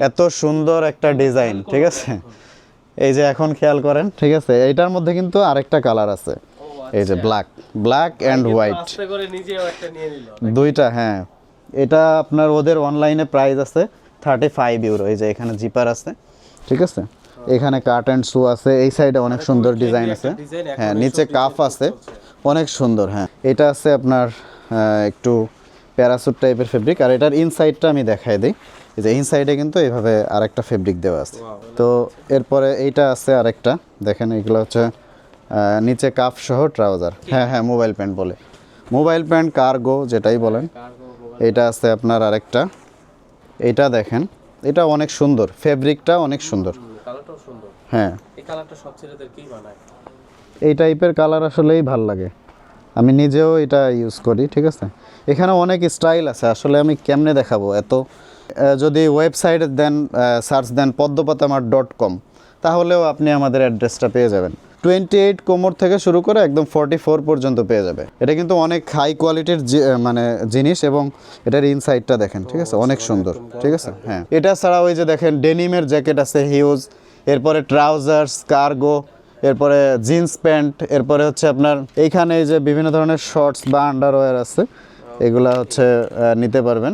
এত সুন্দর একটা ডিজাইন, ঠিক আছে। এই যে এখন খেয়াল করেন, ঠিক আছে, এইটার মধ্যে কিন্তু আরেকটা কালার আছে, এই যে ব্ল্যাক অ্যান্ড হোয়াইট, দুইটা। হ্যাঁ, এটা আপনার ওদের অনলাইনে প্রাইস আছে 35 ইউরো। এই যে এখানে জিপার আছে, ঠিক আছে, এখানে কাট অ্যান্ড শু আছে, এই সাইডে অনেক সুন্দর ডিজাইন আছে। হ্যাঁ, নিচে কাফ আছে, অনেক সুন্দর। হ্যাঁ, এটা আছে আপনার একটু প্যারাসুট টাইপের ফেব্রিক। আর এটার ইনসাইডটা আমি দেখাই দিই। এই যে ইনসাইডে কিন্তু এইভাবে আরেকটা ফেব্রিক দেওয়া আছে। তো এরপরে এইটা আছে আরেকটা, দেখেন এগুলো হচ্ছে নিচে কাফ সহ ট্রাউজার। হ্যাঁ, মোবাইল প্যান্ট বলে, মোবাইল প্যান্ট কার্গো যেটাই বলেন। এটা আছে আপনার আরেকটা, এইটা দেখেন, এটা অনেক সুন্দর, ফেব্রিকটা অনেক সুন্দর। হ্যাঁ, এই টাইপের কালার আসলেই ভাল লাগে, আমি নিজেও এটা ইউজ করি, ঠিক আছে। এখানে অনেক স্টাইল আছে, আসলে আমি কেমনে দেখাবো এত। যদি ওয়েবসাইটে দেন, সার্চ দেন পদ্মপাতামার.com, তাহলেও আপনি আমাদের অ্যাড্রেসটা পেয়ে যাবেন। 28 কোমর থেকে শুরু করে একদম 44 পর্যন্ত পেয়ে যাবে। এটা কিন্তু অনেক হাই কোয়ালিটির মানে জিনিস, এবং এটার ইনসাইডটা দেখেন, ঠিক আছে, অনেক সুন্দর, ঠিক আছে। হ্যাঁ, এটা ছাড়া ওই যে দেখেন ডেনিমের জ্যাকেট আছে হিউজ, এরপরে ট্রাউজার্স, কার্গো, এরপরে জিন্স প্যান্ট, এরপরে হচ্ছে আপনার এইখানে এই যে বিভিন্ন ধরনের শর্টস বা আন্ডারওয়্যার আছে, এগুলা হচ্ছে নিতে পারবেন।